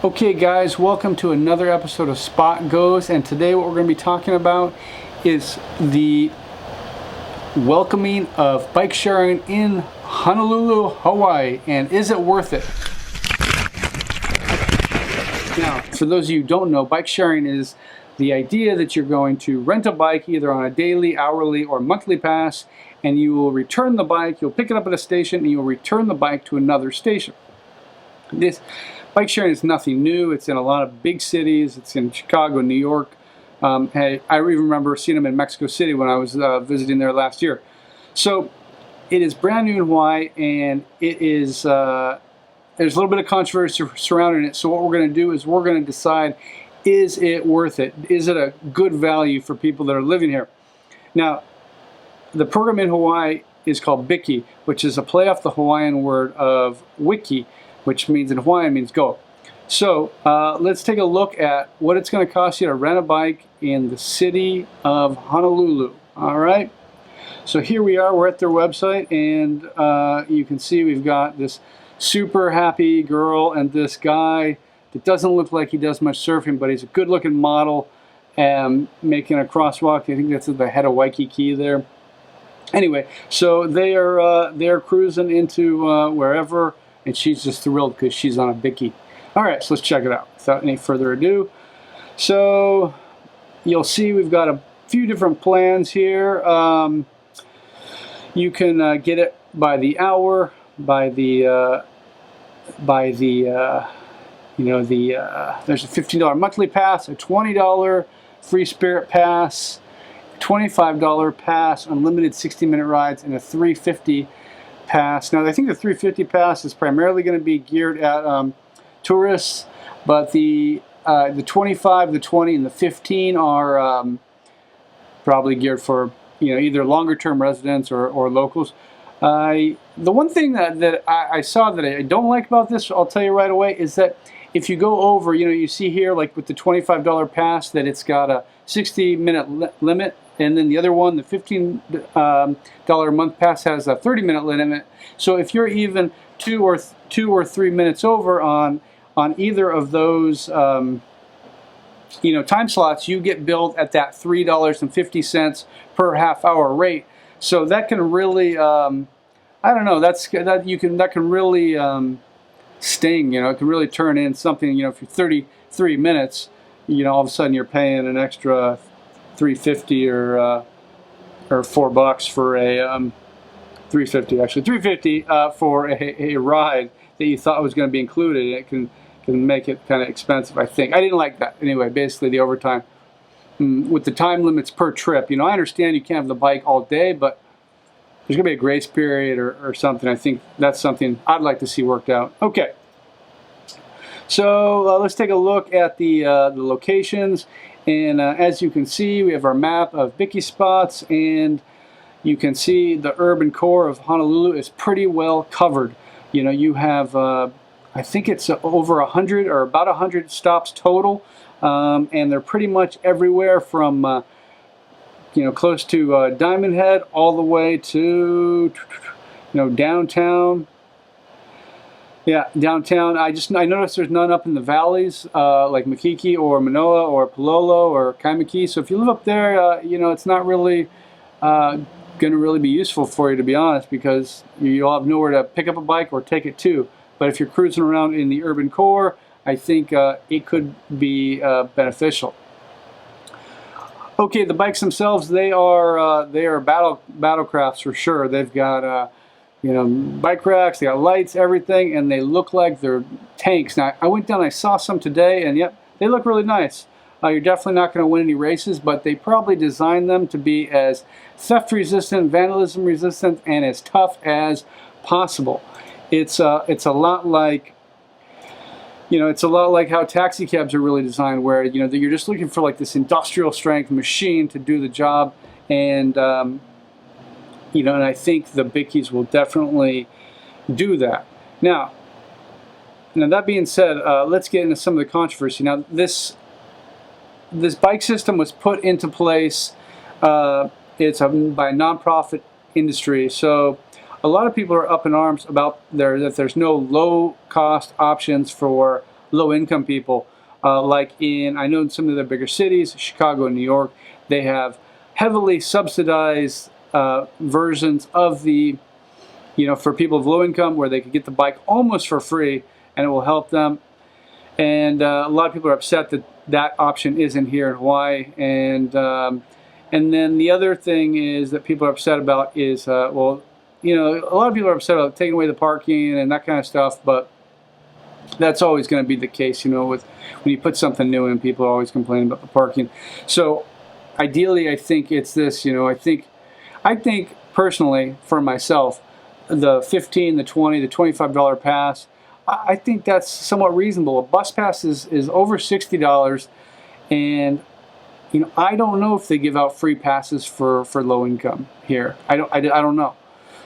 Okay guys, welcome to another episode of Spot Goes, and today what we're going to be talking about is the welcoming of bike sharing in Honolulu, Hawaii, and is it worth it? Now, for those of you who don't know, bike sharing is the idea that you're going to rent a bike either on a daily, hourly, or monthly pass, and you will return the bike, you'll pick it up at a station, and you'll return the bike to another station. This bike sharing is nothing new. It's in a lot of big cities. It's in Chicago, New York. I even remember seeing them in Mexico City when I was visiting there last year. So it is brand new in Hawaii, and it is there's a little bit of controversy surrounding it. So what we're going to do is we're going to decide, is it worth it? Is it a good value for people that are living here? Now, the program in Hawaii is called Biki, which is a play off the Hawaiian word of wiki, which means in Hawaiian means go. So let's take a look at what it's going to cost you to rent a bike in the city of Honolulu. All right. So here we are. We're at their website, and you can see we've got this super happy girl and this guy that doesn't look like he does much surfing, but he's a good-looking model and making a crosswalk. I think that's at the head of Waikiki there. Anyway, so they're cruising into wherever. And she's just thrilled because she's on a Biki. All right, so let's check it out without any further ado. So you'll see we've got a few different plans here. You can get it by the hour, there's a $15 monthly pass, a $20 free spirit pass, $25 pass, unlimited 60-minute rides, and a $350 pass. Now I think the 350 pass is primarily going to be geared at tourists, but the 25, the 20, and the 15 are probably geared for either longer term residents or locals. The one thing that I saw that I don't like about this, I'll tell you right away, is that if you go over, you see here like with the $25 pass that it's got a 60-minute limit. And then the other one, the $15 a month pass, has a 30-minute limit. So if you're even two or 3 minutes over on either of those time slots, you get billed at that $3.50 per half hour rate. So that can really I don't know, that can really sting. It can really turn in something. If you're 33 minutes, all of a sudden you're paying an extra $3.50 or $4 for a $3.50 actually $3.50 for a ride that you thought was going to be included. It can make it kind of expensive. I think I didn't like that. Anyway, basically the overtime with the time limits per trip. I understand you can't have the bike all day, but there's going to be a grace period or something. I think that's something I'd like to see worked out. Okay. So let's take a look at the locations. And as you can see, we have our map of Biki spots, and you can see the urban core of Honolulu is pretty well covered. You have, I think it's over 100 or about 100 stops total, and they're pretty much everywhere from, close to Diamond Head all the way to, downtown. Yeah, downtown. I noticed there's none up in the valleys like Makiki or Manoa or Palolo or Kaimaki. So if you live up there, it's not really going to really be useful for you, to be honest, because you'll have nowhere to pick up a bike or take it to. But if you're cruising around in the urban core, I think it could be beneficial. Okay, the bikes themselves, they are battlecrafts for sure. They've got bike racks, they got lights, everything, and they look like they're tanks. Now, I went down, I saw some today, and yep, they look really nice. You're definitely not going to win any races, but they probably designed them to be as theft resistant, vandalism resistant, and as tough as possible. It's a lot like how taxi cabs are really designed, where you're just looking for like this industrial strength machine to do the job, and and I think the Bikis will definitely do that. Now that being said, let's get into some of the controversy. Now, this bike system was put into place. It's by a nonprofit industry, so a lot of people are up in arms about that there's no low-cost options for low-income people. Like I know in some of the bigger cities, Chicago and New York, they have heavily subsidized versions of the, for people of low income, where they could get the bike almost for free, and it will help them. And a lot of people are upset that that option isn't here in Hawaii. And then the other thing is that people are upset about is, well, a lot of people are upset about taking away the parking and that kind of stuff, but that's always going to be the case, with when you put something new in, people are always complaining about the parking. So ideally, I think it's this, I think personally for myself, the $15, the $20, the $25 pass, I think that's somewhat reasonable. A bus pass is over $60, and I don't know if they give out free passes for low income here. I don't know.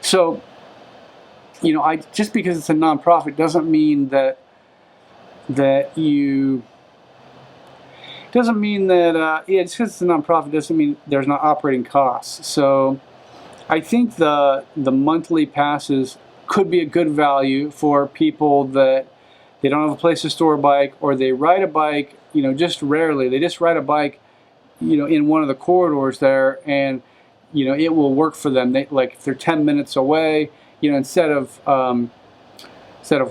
So just because it's a nonprofit doesn't mean that just because it's a nonprofit doesn't mean there's not operating costs. So I think the monthly passes could be a good value for people that they don't have a place to store a bike, or they ride a bike, just rarely. They just ride a bike, in one of the corridors there, and it will work for them. Like if they're 10 minutes away, instead of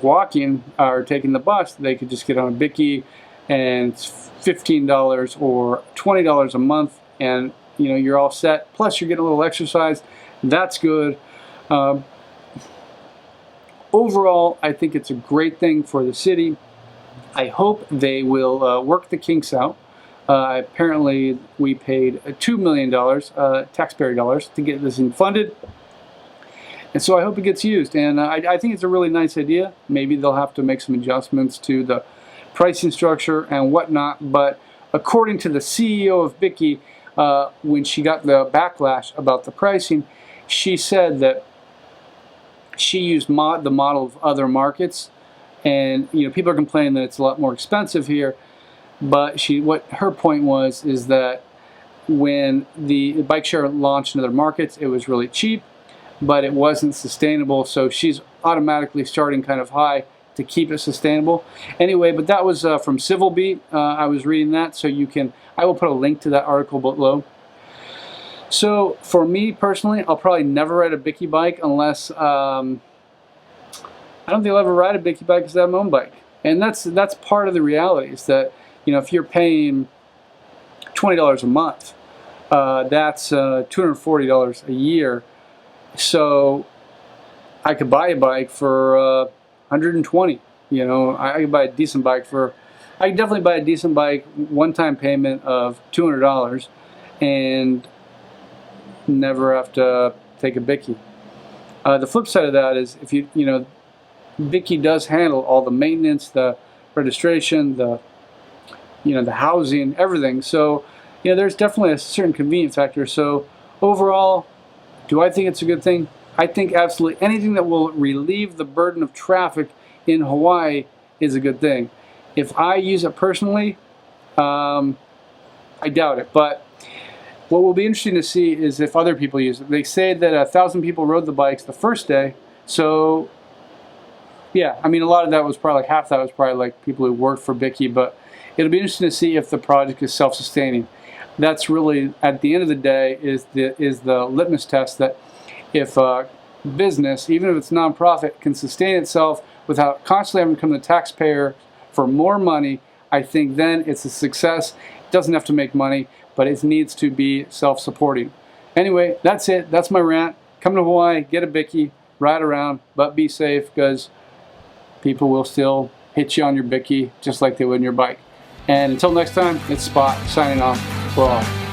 walking or taking the bus, they could just get on a Biki, and it's $15 or $20 a month, and you're all set. Plus you're getting a little exercise. That's good. Overall, I think it's a great thing for the city. I hope they will work the kinks out. Apparently, we paid $2 million taxpayer dollars to get this thing funded, and so I hope it gets used. And I think it's a really nice idea. Maybe they'll have to make some adjustments to the pricing structure and whatnot. But according to the CEO of Biki, when she got the backlash about the pricing, she said that she used the model of other markets, and people are complaining that it's a lot more expensive here. But what her point is that when the bike share launched in other markets, it was really cheap, but it wasn't sustainable. So she's automatically starting kind of high to keep it sustainable. Anyway, but that was from Civil Beat. I was reading that, so I will put a link to that article below. So for me personally, I'll probably never ride a Biki bike unless I don't think I'll ever ride a Biki bike because I have my own bike. And that's part of the reality, is that if you're paying $20 a month, that's $240 a year. So I could buy a bike for $120. I could buy a decent bike I could definitely buy a decent bike, one-time payment of $200, and never have to take a Biki. The flip side of that is, if Biki does handle all the maintenance, the registration, the housing, everything. So there's definitely a certain convenience factor. So overall, do I think it's a good thing? I think absolutely anything that will relieve the burden of traffic in Hawaii is a good thing. If I use it personally, I doubt it. But what will be interesting to see is if other people use it. They say that 1,000 people rode the bikes the first day. So yeah, a lot of that was probably, like half that was probably like people who worked for Biki. But it'll be interesting to see if the project is self-sustaining. That's really, at the end of the day, is the litmus test that if a business, even if it's nonprofit, can sustain itself without constantly having to come to the taxpayer for more money, I think then it's a success. It doesn't have to make money, but it needs to be self-supporting. Anyway, that's it. That's my rant. Come to Hawaii, get a Biki, ride around, but be safe, because people will still hit you on your Biki just like they would on your bike. And until next time, it's Spot signing off for all.